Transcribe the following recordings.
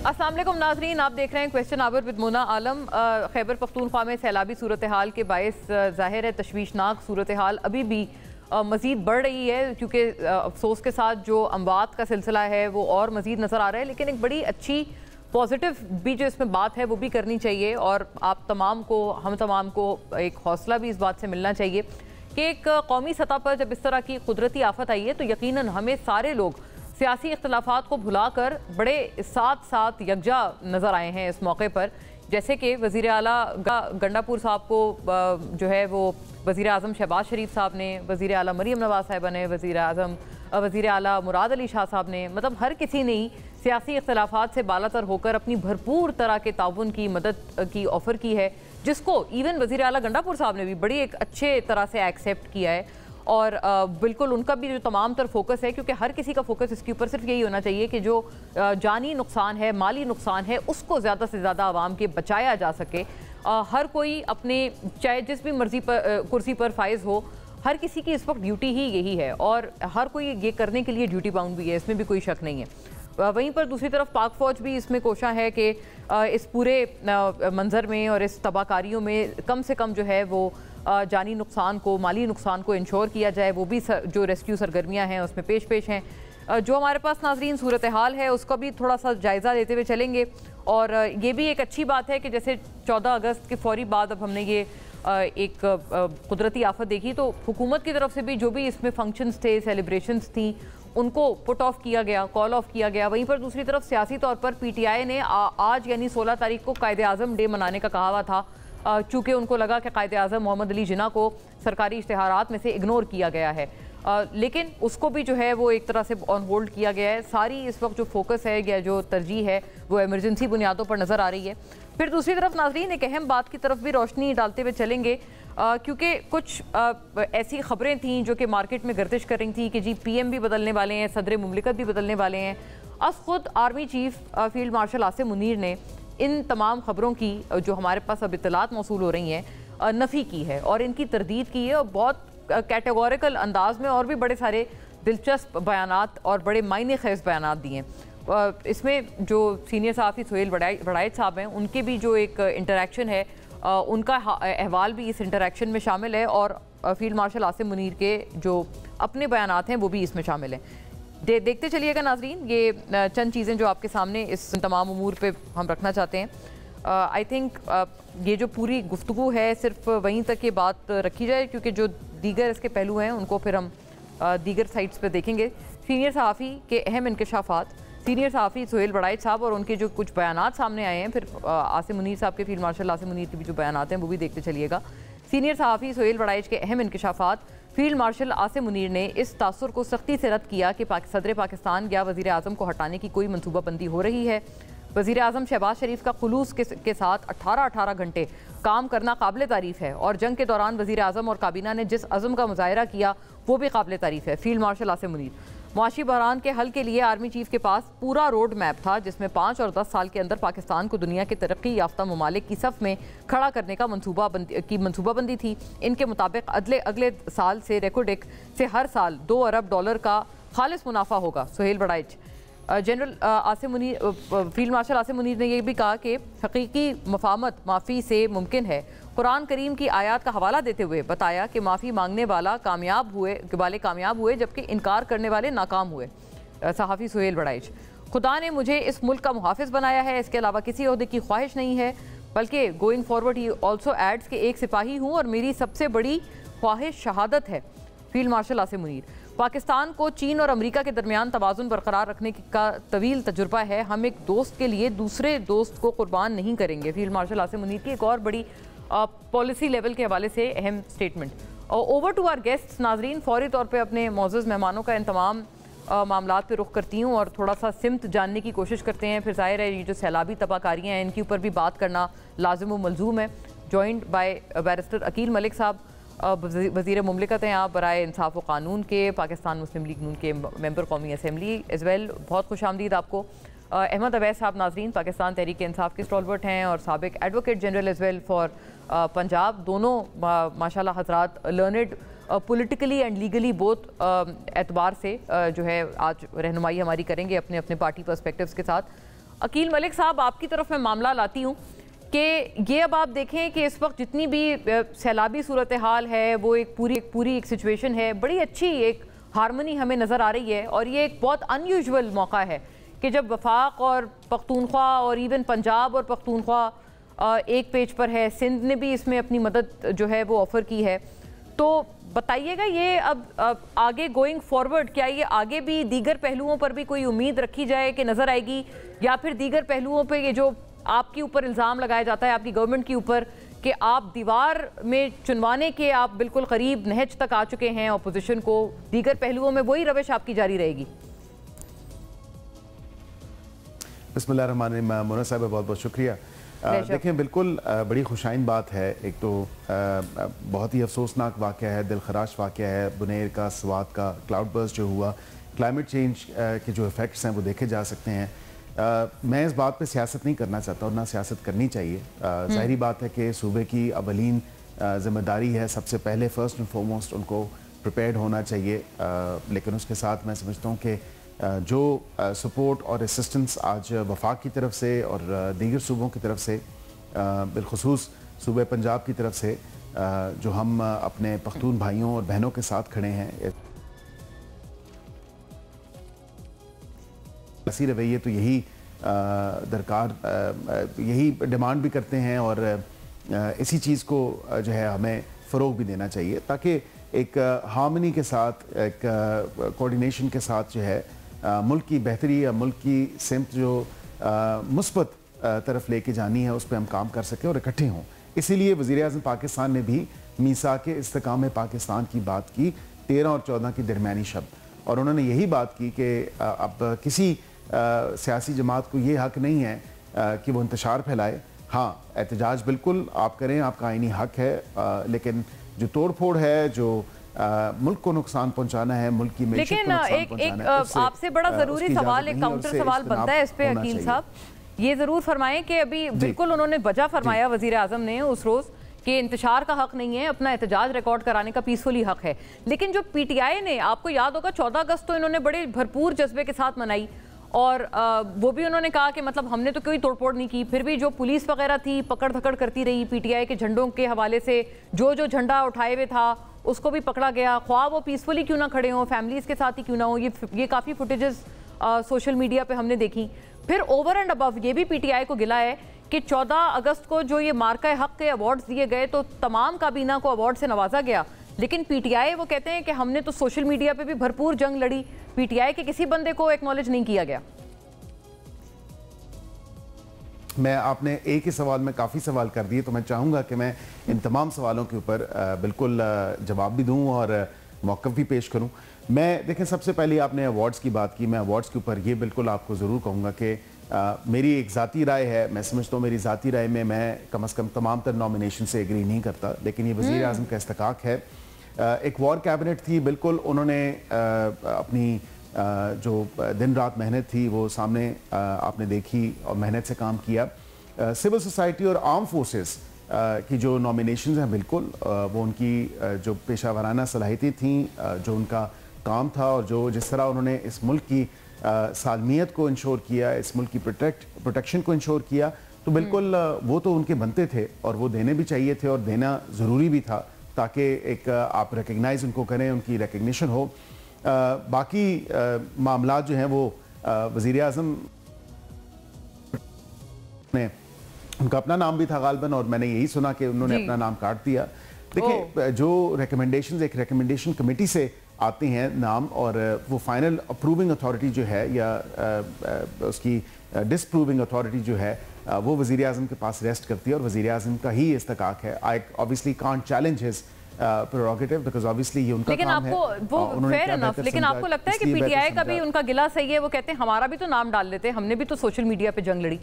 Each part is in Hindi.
अस्सलाम वालेकुम नाजरीन, आप देख रहे हैं क्वेश्चन आवर विद मोना आलम। खैबर पख्तूनख्वा में सैलाबी सूरत हाल के बायस ज़ाहिर है तशवीशनाक सूरत हाल अभी भी मज़ीद बढ़ रही है, क्योंकि अफसोस के साथ जो अमवात का सिलसिला है वो और मज़ीद नज़र आ रहा है। लेकिन एक बड़ी अच्छी पॉजिटिव भी जो इसमें बात है वो भी करनी चाहिए, और आप तमाम को, हम तमाम को एक हौसला भी इस बात से मिलना चाहिए कि एक कौमी सतह पर जब इस तरह की कुदरती आफत आई है तो यकीनन हमें सारे लोग सियासी इख्तलाफात को भुलाकर बड़े साथ साथ यकजा नज़र आए हैं इस मौके पर। जैसे कि वज़ीर आला गंडापुर साहब को जो है वो वज़ीर आज़म शहबाज शरीफ साहब ने, वज़ीर आला मरीम नवाज साहिबा ने, वज़ीर आला मुराद अली शाह साहब ने, मतलब हर किसी ने ही सियासी इख्तलाफात से बालातर होकर अपनी भरपूर तरह के ताउन की मदद की ऑफ़र की है, जिसको इवन वज़ीर आला गंडापुर साहब ने भी बड़ी एक अच्छे तरह से एक्सेप्ट किया है। और बिल्कुल उनका भी जो तमाम तर फोकस है, क्योंकि हर किसी का फोकस इसके ऊपर सिर्फ यही होना चाहिए कि जो जानी नुकसान है, माली नुकसान है, उसको ज़्यादा से ज़्यादा आवाम के बचाया जा सके। हर कोई अपने चाहे जिस भी मर्जी पर कुर्सी पर फाइज हो, हर किसी की इस वक्त ड्यूटी ही यही है और हर कोई ये करने के लिए ड्यूटी बाउंड भी है, इसमें भी कोई शक नहीं है। वहीं पर दूसरी तरफ पाक फ़ौज भी इसमें कोशा है कि इस पूरे मंजर में और इस तबाहकारियों में कम से कम जो है वो जानी नुकसान को, माली नुकसान को इंश्योर किया जाए। वो भी जो रेस्क्यू सरगर्मियाँ हैं उसमें पेश हैं। जो हमारे पास नाजरीन सूरत हाल है उसका भी थोड़ा सा जायज़ा लेते हुए चलेंगे। और ये भी एक अच्छी बात है कि जैसे 14 अगस्त के फौरी बाद अब हमने ये एक कुदरती आफत देखी, तो हुकूमत की तरफ से भी जो भी इसमें फंक्शंस थे, सेलिब्रेशंस थी, उनको पुट ऑफ किया गया, कॉल ऑफ किया गया। वहीं पर दूसरी तरफ सियासी तौर पर PTI ने आज यानी 16 तारीख को कायदे आज़म डे मनाने का कहा हुआ था, चूँकि उनको लगा कि कायदे आज़म मोहम्मद अली जिन्ना को सरकारी इश्तिहारात में से इग्नोर किया गया है। लेकिन उसको भी जो है वो एक तरह से ऑन होल्ड किया गया है। सारी इस वक्त जो फोकस है या जो तरजीह है वो इमरजेंसी बुनियादों पर नज़र आ रही है। फिर दूसरी तरफ नाजरीन एक अहम बात की तरफ भी रोशनी डालते हुए चलेंगे, क्योंकि कुछ ऐसी ख़बरें थीं जो कि मार्केट में गर्दिश कर रही थी कि जी PM भी बदलने वाले हैं, सदर मुमलिकत भी बदलने वाले हैं। अब ख़ुद army chief field marshal Asim Munir ने इन तमाम ख़बरों की जो हमारे पास अब इत्तलात मौसूल हो रही हैं नफ़ी की है और इनकी तरदीद की है, और बहुत कैटेगोरिकल अंदाज में और भी बड़े सारे दिलचस्प बयानात और बड़े मायने खेज़ बयानात दिए हैं। इसमें जो सीनियर सहाफ़ी सुहेल बड़ाइच साहब हैं उनके भी जो एक इंटरेक्शन है उनका अहवाल भी इस इंटरेक्शन में शामिल है, और फील्ड मार्शल आसिम मुनीर के जो अपने बयानात हैं वो भी इसमें शामिल हैं। देखते चलिएगा नाजरीन, ये चंद चीज़ें जो आपके सामने इस तमाम उमूर पे हम रखना चाहते हैं। आई थिंक ये जो पूरी गुफ्तगू है सिर्फ वहीं तक ये बात रखी जाए, क्योंकि जो दीगर इसके पहलू हैं उनको फिर हम दीगर साइट्स पे देखेंगे। सीनियर सहाफ़ी के अहम इंकशाफात, सीनियर सहाफ़ी सुहेल बड़ाइच साहब और उनके जो कुछ बयानात सामने आए हैं, फिर आसिम मुनीर साहब के, फील्ड मार्शल आसिम मुनीर के भी जो बयानात हैं वो भी देखते चलिएगा। सीनियर सहाफ़ी सुहेल बड़ाइच के अहम इंकशाफात, फील्ड मार्शल आसिम मुनीर ने इस तासुर को सख्ती से रद्द किया कि सदर पाकिस्तान या वज़ीर आज़म को हटाने की कोई मनसूबाबंदी हो रही है। वज़ीर आज़म शहबाज शरीफ का खुलूस के साथ 18 घंटे काम करना काबिल तारीफ़ है, और जंग के दौरान वज़ीर आज़म और काबीना ने जिस अज़म का मुज़ाहिरा किया वो भी काबिल तारीफ़ है। फील्ड मार्शल आसिम मुनीर, मुआशी बहरान के हल के लिए आर्मी चीफ के पास पूरा रोड मैप था, जिसमें 5 और 10 साल के अंदर पाकिस्तान को दुनिया के तरक्की याफ्ता ममालिक की सफ़ में खड़ा करने का मनसूबाबंदी थी। इनके मुताबिक अगले साल से रेकोडेक से हर साल $2 अरब का खालिस मुनाफा होगा। Suhail Baraich, general Asim Munir, field marshal Asim Munir ने यह भी कहा कि हकीकी मफाहमत माफ़ी से मुमकिन है। कुरान करीम की आयत का हवाला देते हुए बताया कि माफ़ी मांगने वाले कामयाब हुए जबकि इनकार करने वाले नाकाम हुए। सहाफ़ी सुहेल बड़ाइच, खुदा ने मुझे इस मुल्क का मुहाफ़िज़ बनाया है, इसके अलावा किसी ओहदे की ख्वाहिश नहीं है, बल्कि going forward he also adds के एक सिपाही हूँ और मेरी सबसे बड़ी ख्वाहिश शहादत है। फील्ड मार्शल आसिम मुनीर, पाकिस्तान को चीन और अमेरिका के दरमियान तवाज़ुन बरकरार रखने का तवील तजुर्बा है, हम एक दोस्त के लिए दूसरे दोस्त को कुर्बान नहीं करेंगे। फील्ड मार्शल आसिम मुनीर की एक और बड़ी पॉलिसी लेवल के हवाले से अहम statement. Over to our guests नाजरीन, फौरी तौर पे अपने मौजूद मेहमानों का इन तमाम मामलात पे रुख करती हूँ और थोड़ा सा सिमत जानने की कोशिश करते हैं। फिर ज़ाहिर है ये जो सैलाबी तबाहकारियाँ हैं इनके ऊपर भी बात करना लाजिम व मलजूम है। Joined by barrister Aqeel Malik sahab, वज़ीर मुमलिकत हैं आप बराए इंसाफ व कानून के, पाकिस्तान मुस्लिम लीग नून के मेंबर कौमी असम्बली एज़ वेल, बहुत खुश आमदीद आपको। अहमद अवैस साहब नाजरीन पाकिस्तान तहरीक इंसाफ के स्टॉलवर्ट हैं और साबिक advocate general as well for Punjab. दोनों माशाल्लाह हज़रात learned politically and legally both एतबार से जो है आज रहनुमाई हमारी करेंगे अपने अपने पार्टी पर्सपेक्टिव्स के साथ। अकील मलिक साहब, आपकी तरफ मैं मामला लाती हूँ कि ये अब आप देखें कि इस वक्त जितनी भी सैलाबी सूरत हाल है वो एक पूरी एक सिचुएशन है, बड़ी अच्छी एक हारमनी हमें नज़र आ रही है। और ये एक बहुत अनयूजुअल मौका है कि जब वफाक और पख्तूनख्वा और इवन पंजाब और पख्तूनख्वा एक पेज पर है, सिंध ने भी इसमें अपनी मदद जो है वो ऑफ़र की है। तो बताइएगा ये अब आगे गोइंग फॉरवर्ड क्या ये आगे भी दीगर पहलुओं पर भी कोई उम्मीद रखी जाए कि नज़र आएगी, या फिर दीगर पहलुओं पे ये जो आपके ऊपर इल्ज़ाम लगाया जाता है आपकी गवर्नमेंट के ऊपर कि आप दीवार में चुनवाने के आप बिल्कुल करीब नहज तक आ चुके हैं अपोजिशन को, दीगर पहलुओं में वही रविश आपकी जारी रहेगी? बिस्मिल्लाहिर्रहमानिर्रहीम। मोना साहब बहुत बहुत शुक्रिया। देखें, बिल्कुल बड़ी खुशाइन बात है। एक तो बहुत ही अफसोसनाक वाक़या है, दिलखराश वाक़या है बुनेर का, स्वात का क्लाउड बर्स्ट जो हुआ। क्लाइमेट चेंज के जो इफ़ेक्ट्स हैं वो देखे जा सकते हैं। मैं इस बात पे सियासत नहीं करना चाहता और ना सियासत करनी चाहिए। ज़ाहिरी बात है कि सूबे की अवलीन ज़िम्मेदारी है, सबसे पहले फ़र्स्ट एंड फॉरमोस्ट उनको प्रिपेयर्ड होना चाहिए। लेकिन उसके साथ मैं समझता हूँ कि जो सपोर्ट और असिस्टेंस आज वफाक की तरफ से और दीगर सूबों की तरफ से, बिलखुसूस सूबे पंजाब की तरफ से, जो हम अपने पख्तून भाइयों और बहनों के साथ खड़े हैं, ऐसी रवैये तो यही दरकार, यही डिमांड भी करते हैं और इसी चीज़ को जो है हमें फ़रोग भी देना चाहिए, ताकि एक हार्मनी के साथ, एक कोऑर्डिनेशन के साथ जो है मुल्क की बेहतरी या मुल्क की सिमत जो मुस्बत तरफ लेके जानी है उस पर हम काम कर सकें और इकट्ठे हों। इसीलिए वज़ीर-ए-आज़म पाकिस्तान ने भी मीसाक इस्तेकाम पाकिस्तान की बात की 13 और 14 की दरमियानी शब, और उन्होंने यही बात की कि अब किसी सियासी जमात को ये हक नहीं है कि वो इंतशार फैलाए। हाँ, एहतजाज बिल्कुल आप करें, आपका आईनी हक है, लेकिन जो तोड़ फोड़ है, जो मुल्क को नुकसान पहुंचाना है, मुल्क की मेशत को नुकसान पहुंचाना है, आपसे बड़ा जरूरी सवाल, एक काउंटर सवाल बनता है इस पे अकील साहब, ये जरूर फरमाएं कि अभी बिल्कुल उन्होंने वजह फरमाया वजीर आजम ने उस रोज कि इंतशार का हक नहीं है, अपना एहतजाज रिकॉर्ड कराने का पीसफुली हक है। लेकिन जो पीटीआई ने, आपको याद होगा 14 अगस्त तो इन्होंने बड़े भरपूर जज्बे के साथ मनाई, और वो भी उन्होंने कहा कि मतलब हमने तो कोई तोड़फोड़ नहीं की, फिर भी जो पुलिस वगैरह थी पकड़ धकड़ करती रही, पीटीआई के झंडों के हवाले से जो झंडा उठाए हुए था उसको भी पकड़ा गया, ख्वाह वो पीसफुली क्यों ना खड़े हों, फैमिलीज़ के साथ ही क्यों ना हो। ये काफ़ी फुटेजेस सोशल मीडिया पे हमने देखी। फिर ओवर एंड अबव ये भी पीटीआई को गिला है कि 14 अगस्त को जो ये मार्का हक के अवार्ड्स दिए गए तो तमाम काबीना को अवार्ड से नवाजा गया, लेकिन पीटीआई वो कहते हैं कि हमने तो सोशल मीडिया पे भी भरपूर जंग लड़ी, पीटीआई के किसी बंदे को एक्नॉलेज नहीं किया गया। मैं, आपने एक ही सवाल में काफ़ी सवाल कर दिए, तो मैं चाहूँगा कि मैं इन तमाम सवालों के ऊपर बिल्कुल जवाब भी दूँ और मौक़िफ़ भी पेश करूँ। मैं, देखें, सबसे पहले आपने अवार्ड्स की बात की, मैं अवार्ड्स के ऊपर ये बिल्कुल आपको ज़रूर कहूँगा कि मेरी एक ज़ाती राय है, मैं समझता हूँ मेरी ज़ाती राय में मैं कम से कम तमाम तर नॉमिनेशन से एग्री नहीं करता, लेकिन ये वज़ीर आज़म का इस्तेकाक है। एक वॉर कैबिनेट थी, बिल्कुल उन्होंने अपनी जो दिन रात मेहनत थी वो सामने आपने देखी और मेहनत से काम किया। सिविल सोसाइटी और आर्म फोर्सेस की जो नॉमिनेशंस हैं, बिल्कुल वो उनकी जो पेशा वराना सलाहियतें थीं, जो उनका काम था और जो जिस तरह उन्होंने इस मुल्क की सालमियत को इंश्योर किया, इस मुल्क की प्रोटेक्शन को इंश्योर किया, तो बिल्कुल वो तो उनके बनते थे और वो देने भी चाहिए थे और देना ज़रूरी भी था, ताकि एक आप रिकग्नाइज़ उनको करें, उनकी रिकग्निशन हो। बाकी मामला जो हैं वो वज़ीर आज़म ने, उनका अपना नाम भी था गालबन, और मैंने यही सुना कि उन्होंने अपना नाम काट दिया। देखिए, जो रिकमेंडेशंस एक रिकमेंडेशन कमेटी से आते हैं नाम, और वो फाइनल अप्रूविंग अथॉरिटी जो है या उसकी डिसप्रूविंग अथॉरिटी जो है वो वज़ीर आज़म के पास रेस्ट करती है और वज़ीर आज़म का ही इस्तेकाक है। I obviously can't challenge his prerogative because obviously ये उनका काम है। वो फेयर इनफ, लेकिन आपको लगता है कि पीटीआई का भी उनका गिला सही है? वो कहते हैं हमारा भी तो नाम डाल लेते, हमने भी तो सोशल मीडिया पे जंग लड़ी।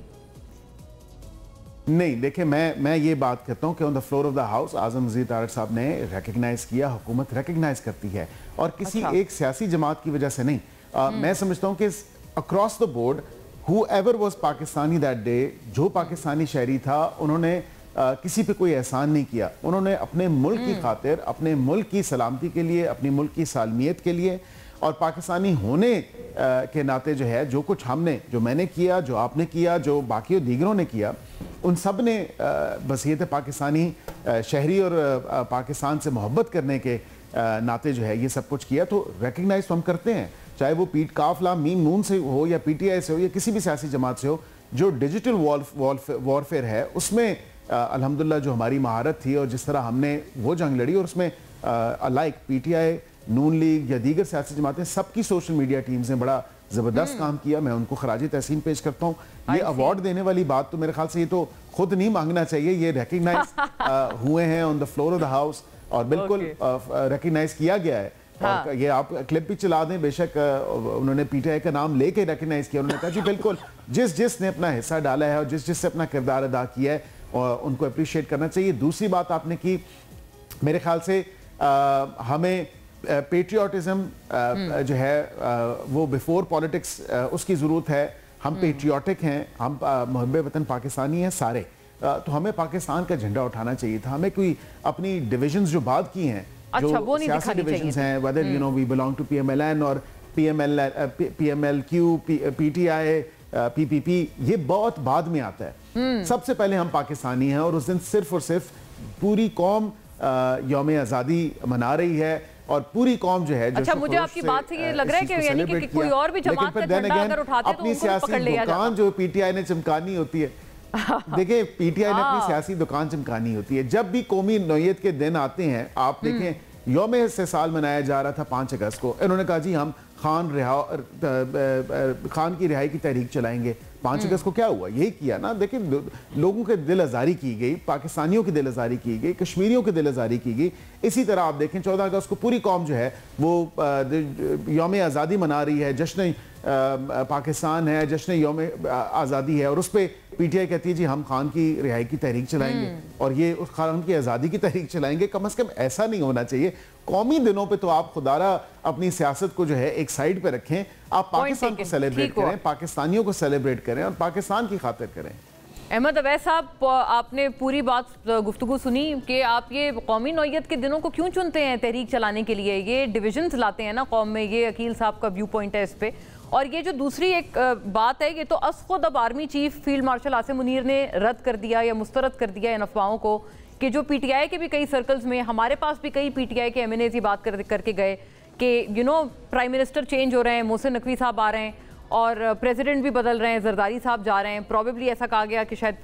नहीं, देखिए, मैं ये बात कहता हूँ कि on the floor of the house आज़म वज़ीर तारिक साहब ने रिकग्नाइज किया, हुकूमत रिकग्नाइज करती है, और किसी एक सियासी जमात की वजह से नहीं। मैं समझता हूँ कि across the board whoever was Pakistani that day, जो पाकिस्तानी शहरी था, उन्होंने किसी पे कोई एहसान नहीं किया। उन्होंने अपने मुल्क की खातिर, अपने मुल्क की सलामती के लिए, अपने मुल्क की सालमियत के लिए और पाकिस्तानी होने के नाते जो है, जो कुछ हमने, जो मैंने किया, जो आपने किया, जो बाकी दीगरों ने किया, उन सब ने बसीयत पाकिस्तानी शहरी और पाकिस्तान से मोहब्बत करने के नाते जो है ये सब कुछ किया। तो रिकग्नाइज तो हम करते हैं, चाहे वो पीट काफला मीम नून से हो या पीटीआई से हो या किसी भी सियासी जमात से हो। जो डिजिटल वॉरफेयर है उसमें अल्हम्दुलिल्लाह जो हमारी महारत थी और जिस तरह हमने वो जंग लड़ी, और उसमें लाइक पीटीआई, नून लीग या दीगर सियासी जमातें, सबकी सोशल मीडिया टीम्स ने बड़ा ज़बरदस्त काम किया। मैं उनको खराजी तहसीन पेश करता हूँ। ये अवार्ड देने वाली बात तो मेरे ख्याल से ये तो खुद नहीं मांगना चाहिए, ये रिकग्नाइज हुए हैं on the floor of the house और बिल्कुल रिकग्नाइज किया गया है। हाँ। और ये आप क्लिप भी चला दें, बेशक उन्होंने पीटीआई का नाम लेके रिकग्नाइज किया। उन्होंने कहा जी बिल्कुल जिसने अपना हिस्सा डाला है और जिससे अपना किरदार अदा किया है और उनको अप्रिशिएट करना चाहिए। दूसरी बात आपने की, मेरे ख्याल से हमें पेट्रियाटिज्म जो है वो बिफोर पॉलिटिक्स उसकी ज़रूरत है। हम पेट्रियाटिक हैं, हम मुहब्बे वतन पाकिस्तानी हैं सारे, तो हमें पाकिस्तान का झंडा उठाना चाहिए था। हमें कोई अपनी डिविजन्स जो बात की हैं, जो सियासी डिविजन्स हैं, whether you know we belong to PMLN और PMLQ, PTI, PPP, ये बहुत बाद में आता है। सबसे पहले हम पाकिस्तानी हैं और उस दिन सिर्फ और सिर्फ पूरी कौम यौम आज़ादी मना रही है और पूरी कौम जो है। अच्छा, मुझे आपकी बात से ये लग रहा है कि यानी कि कोई और भी जमात का झंडा अगर उठाते तो उनको पकड़ लिया जाता। दुकान जो पीटीआई ने चमकानी होती है, देखिए पीटीआई ने अपनी सियासी दुकान चमकानी होती है। जब भी कौमी नौयत के दिन आते हैं, आप देखें यौम इस्तेसाल मनाया जा रहा था 5 अगस्त को, इन्होंने कहा जी हम खान की रिहाई की तहरीक चलाएंगे। 5 अगस्त को क्या हुआ? यही किया ना। देखिए लोगों के दिल आज़ारी की गई, पाकिस्तानियों की दिल आज़ारी की गई, कश्मीरियों की दिल आज़ारी की गई। इसी तरह आप देखें 14 अगस्त को पूरी कौम जो है वो यौम आज़ादी मना रही है, जश्न पाकिस्तान है, जश्न यौम आज़ादी है, और उस पर पीटीआई कहती है जी हम खान की रिहाई की तहरीक चलाएंगे और ये उस खान की आज़ादी की तहरीक चलाएंगे। कम अज़ कम ऐसा नहीं होना चाहिए। कौमी दिनों पे तो आप खुदारा अपनी सियासत को जो है एक साइड पे रखें, आप पाकिस्तान को सेलिब्रेट करें, पाकिस्तानियों को सेलिब्रेट करें और पाकिस्तान की खातिर करें। अहमद अवैस साहब, आपने पूरी बात गुफ्तगू सुनी कि आप ये कौमी नौयत के दिनों को क्यों चुनते हैं तहरीक चलाने के लिए? ये डिविजन्स लाते हैं ना कौम में, ये अकील साहब का व्यू पॉइंट है इस पे। और ये जो दूसरी एक बात है, ये तो खुद अब army chief field marshal Asim Munir ने रद्द कर दिया या मुस्तरद कर दिया इन अफवाहों को कि जो पीटीआई के भी कई सर्कल्स में, हमारे पास भी कई पीटीआई के MNAs ये बात करके गए कि प्राइम मिनिस्टर चेंज हो रहे हैं, मोहसिन नकवी साहब आ रहे हैं और प्रेसिडेंट भी बदल रहे हैं, जरदारी साहब जा रहे हैं। प्रॉबेबली ऐसा कहा गया कि शायद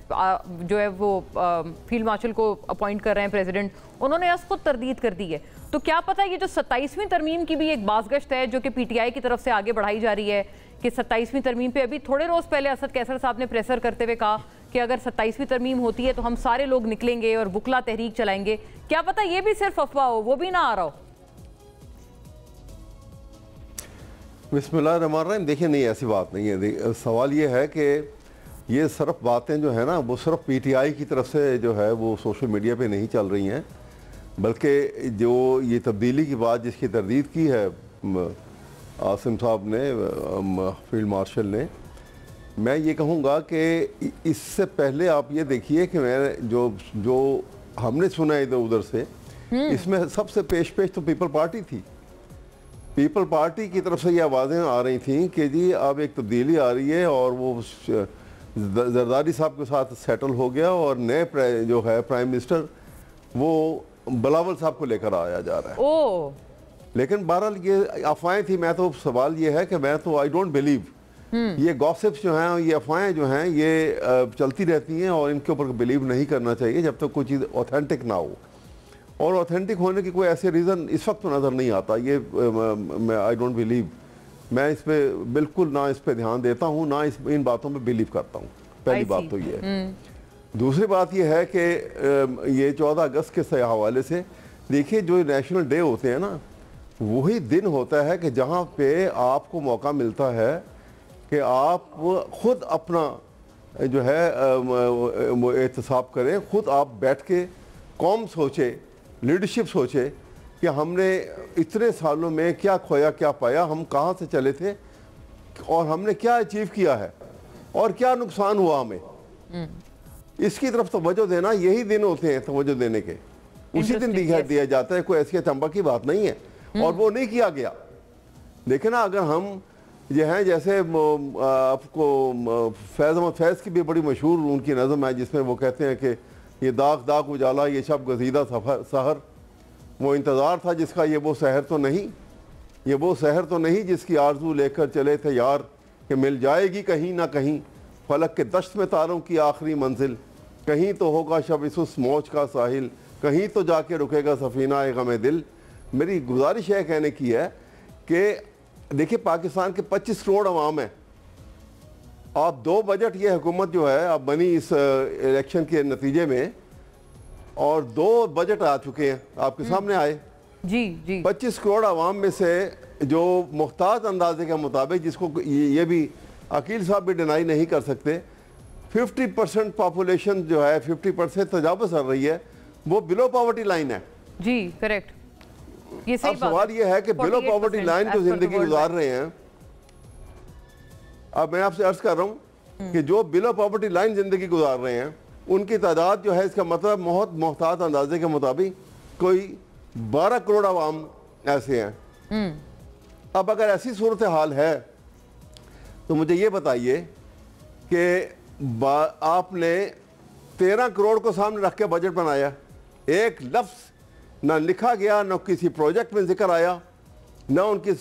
जो है वो फील्ड मार्शल को अपॉइंट कर रहे हैं प्रेसिडेंट, उन्होंने खुद तरदीद कर दी है। तो क्या पता ये जो 27वीं तरमीम की भी एक बाज़गश्त है जो कि पीटीआई की तरफ से आगे बढ़ाई जा रही है कि 27वीं तरमीम पे अभी थोड़े रोज़ पहले असद कैसर साहब ने प्रेसर करते हुए कहा कि अगर 27वीं तरमीम होती है तो हम सारे लोग निकलेंगे और बुकला तहरीक चलाएंगे। क्या पता ये भी सिर्फ अफवाह हो, वो भी ना आ रहा हो। बिस्मिल्लाहिर्रहमानिर्रहीम। देखिए नहीं, ऐसी बात नहीं है। सवाल ये है कि ये सिर्फ बातें जो है ना वो सिर्फ पीटीआई की तरफ से जो है वो सोशल मीडिया पे नहीं चल रही हैं, बल्कि जो ये तब्दीली की बात जिसकी तरदीद की है आसिम साहब ने, फील्ड मार्शल ने, मैं ये कहूँगा कि इससे पहले आप ये देखिए कि मैं जो हमने सुना इधर उधर से, इसमें सबसे पेश तो पीपल पार्टी थी। पीपल पार्टी की तरफ से ये आवाज़ें आ रही थी कि जी अब एक तब्दीली आ रही है और वो जरदारी साहब के साथ सेटल हो गया और नए जो है प्राइम मिनिस्टर वो बिलावल साहब को लेकर आया जा रहा है। लेकिन बहरहाल ये अफवाहें थी। मैं तो सवाल ये है कि मैं तो आई डोंट बिलीव, ये गॉसिप्स जो हैं, ये अफवाहें जो हैं, ये चलती रहती हैं और इनके ऊपर बिलीव नहीं करना चाहिए जब तक कोई चीज़ ऑथेंटिक ना हो। और ऑथेंटिक होने की कोई ऐसे रीज़न इस वक्त तो नज़र नहीं आता। ये मैं आई डोंट बिलीव, मैं इस पर बिल्कुल ना इस पर ध्यान देता हूँ, ना इन बातों में बिलीव करता हूँ। पहली बात तो ये है। दूसरी बात ये है कि ये 14 अगस्त के हवाले से देखिए, जो नेशनल डे होते हैं ना, वही दिन होता है कि जहाँ पे आपको मौका मिलता है कि आप खुद अपना जो है एहतसाब करें, खुद आप बैठ के कौम सोचे, लीडरशिप सोचे कि हमने इतने सालों में क्या खोया, क्या पाया, हम कहाँ से चले थे और हमने क्या अचीव किया है और क्या नुकसान हुआ हमें। इसकी तरफ तवज्जो देना, यही दिन होते हैं तवज्जो देने के। उसी दिन दिया जाता है, कोई ऐसी तंबा की बात नहीं है। और वो नहीं किया गया। देखे ना, अगर हम ये हैं, जैसे आपको फैज़ अहमद फैज़ की भी बड़ी मशहूर उनकी नज़म है जिसमें वो कहते हैं कि ये दाग दाग उजाला, ये शब गजीदा सहर, वो इंतज़ार था जिसका ये वो सहर तो नहीं, ये वो सहर तो नहीं जिसकी आरजू लेकर चले थे यार, कि मिल जाएगी कहीं ना कहीं फलक के दश्त में तारों की आखिरी मंजिल, कहीं तो होगा शब इस मौज का साहिल, कहीं तो जाके रुकेगा सफ़ीना ए गम दिल। मेरी गुजारिश है कहने की है कि देखिए पाकिस्तान के 25 करोड़ अवाम है, आप 2 बजट ये हुकूमत जो है अब बनी इस इलेक्शन के नतीजे में, और 2 बजट आ चुके हैं आपके सामने आए जी जी। 25 करोड़ अवाम में से जो मुख्तार अंदाजे के मुताबिक, जिसको ये भी अकील साहब भी डिनाई नहीं कर सकते, 50% पॉपुलेशन जो है 50% तजावुज़ कर रही है, वो बिलो पॉवर्टी लाइन है। जी करेक्ट, ये सही अब सवाल ये है कि बिलो पॉवर्टी लाइन जो जिंदगी गुजार रहे हैं, अब मैं आपसे अर्ज कर रहा हूँ कि जो बिलो पॉवर्टी लाइन जिंदगी गुजार रहे हैं उनकी तादाद जो है, इसका मतलब बहुत मोहतात अंदाजे के मुताबिक कोई 12 करोड़ अवाम ऐसे हैं। अब अगर ऐसी सूरत हाल है तो मुझे ये बताइए कि आपने 13 करोड़ को सामने रख के बजट बनाया, एक लफ्ज़ ना लिखा गया, ना किसी प्रोजेक्ट में जिक्र आया, ना उनकी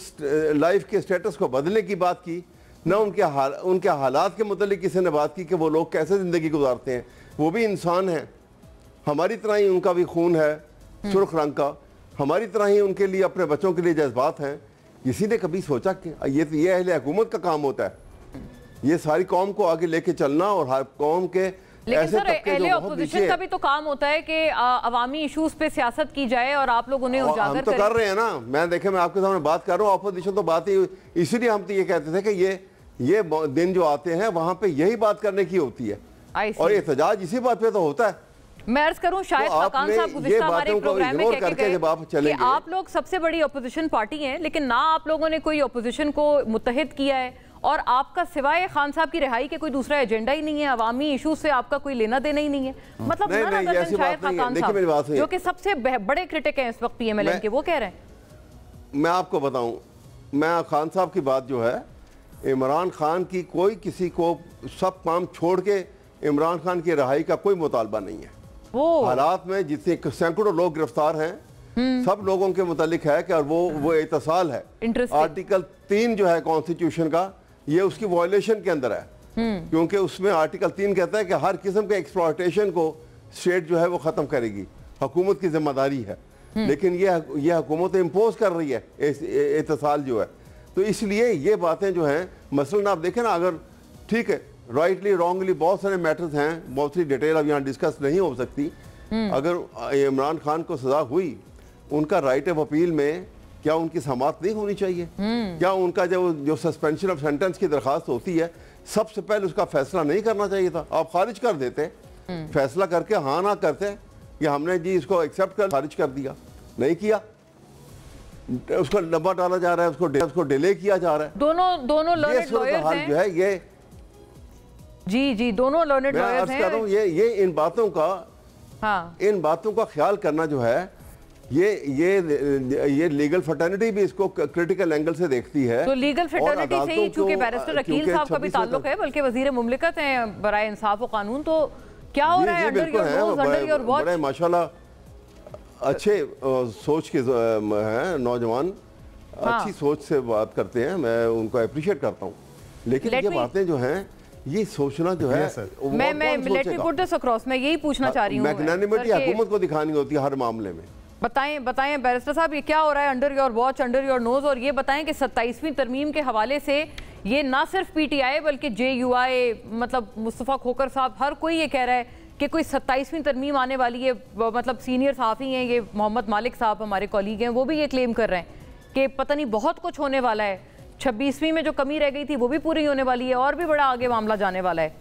लाइफ के स्टेटस को बदलने की बात की, ना उनके हालात के मुतालिक किसी ने बात की कि वो लोग कैसे ज़िंदगी गुजारते हैं। वो भी इंसान हैं, हमारी तरह ही उनका भी खून है सुर्ख रंग का, हमारी तरह ही उनके लिए अपने बच्चों के लिए जज्बात हैं। किसी ने कभी सोचा कि ये अहले हुकूमत का काम होता है, ये सारी कौम को आगे लेके चलना और हर कौम के लेकिन सर अहले अपोजिशन का भी तो काम होता है कि अवामी इश्यूज पे सियासत की जाए और आप लोग उन्हें उजागर हम तो कर रहे हैं ना। मैं देखे मैं आपके सामने बात कर रहा हूँ, अपोजिशन तो बात ही, इसीलिए हम तो ये कहते थे कि ये दिन जो आते हैं वहां पे यही बात करने की होती है और एहतजाज इसी बात पे तो होता है। मैं अर्ज करूं शायद खान साहब गुज़िश्ता हमारे प्रोग्राम में कह के गए कि आप लोग सबसे बड़ी अपोजिशन पार्टी हैं, लेकिन ना आप लोगों ने कोई अपोजिशन को मुत्तहिद किया है और आपका सिवाय खान साहब की रिहाई के कोई दूसरा एजेंडा ही नहीं है, अवामी इशू से आपका कोई लेना देना ही नहीं है। मतलब शायद खान साहब जो कि सबसे बड़े क्रिटिक हैं इस वक्त पीएमएलएन के, वो कह रहे हैं। मैं आपको बताऊं, मैं खान साहब की बात जो है, इमरान खान की कोई किसी को सब काम छोड़ के इमरान खान की रिहाई का कोई मुतालबा नहीं है। हालात में जितने सैकड़ों लोग गिरफ्तार हैं, सब लोगों के मुतालिक है कि वो इत्तसाल है। आर्टिकल 3 जो है कॉन्स्टिट्यूशन का, ये उसकी वायलेशन के अंदर है, क्योंकि उसमें आर्टिकल 3 कहता है कि हर किस्म के एक्सप्लॉयटेशन को स्टेट जो है वो खत्म करेगी, हुकूमत की जिम्मेदारी है। लेकिन ये हुकूमत इम्पोज कर रही है इत्तसाल जो है, तो इसलिए ये बातें जो हैं, मसलन आप देखें ना, अगर ठीक है राइटली रॉन्गली बहुत सारे मैटर्स हैं, बहुत सी डिटेल अब यहाँ डिस्कस नहीं हो सकती। अगर इमरान खान को सजा हुई, उनका राइट ऑफ अपील में क्या उनकी समाअत नहीं होनी चाहिए? क्या उनका जो सस्पेंशन ऑफ सेंटेंस की दरखास्त होती है, सबसे पहले उसका फैसला नहीं करना चाहिए था? आप खारिज कर देते, फैसला करके हाँ ना करते कि हमने जी इसको एक्सेप्ट कर खारिज कर दिया, नहीं किया, उसको लंबा डाला जा रहा है, उसको डिले किया जा रहा है। दोनों लर्नेड लॉयर्स हैं जो है ये जी दोनों लर्नेड लॉयर्स हैं। ये इन बातों का, हाँ, इन बातों का ख्याल करना जो है, ये लीगल फर्टर्निटी भी इसको क्रिटिकल एंगल से देखती है। तो लीगल फर्टर्निटी से ही, चूंकि बैरिस्टर अकील साहब का भी ताल्लुक है, बल्कि वजीर मुमलिकत हैं बराए इंसाफ और कानून, तो क्या हो रहा है अंडर योर वॉच? माशाल्लाह अच्छे सोच के हैं नौजवान, अच्छी सोच से बात करते हैं, मैं उनको अप्रिशिएट करता हूँ। लेकिन ये बातें जो हैं, ये सोचना जो है, मैं let me put this across, मैं यही पूछना चाह रही हूँ, मैग्नानिमिटी हुकूमत को दिखानी होती है हर मामले में। बताएं बैरिस्टर साहब, ये क्या हो रहा है under your watch, under your nose? और ये बताएं कि 27वीं तरमीम के हवाले से ये ना सिर्फ पीटीआई बल्कि JUI, मतलब मुस्तफ़ा खोकर साहब, हर कोई ये कह रहा है कि कोई 27वीं तरमीम आने वाली है। मतलब सीनियर सहाफ़ी हैं ये मोहम्मद मालिक साहब, हमारे कॉलीग हैं, वो भी ये क्लेम कर रहे हैं कि पता नहीं बहुत कुछ होने वाला है। 26वीं में जो कमी रह गई थी वो भी पूरी होने वाली है और भी बड़ा आगे मामला जाने वाला है।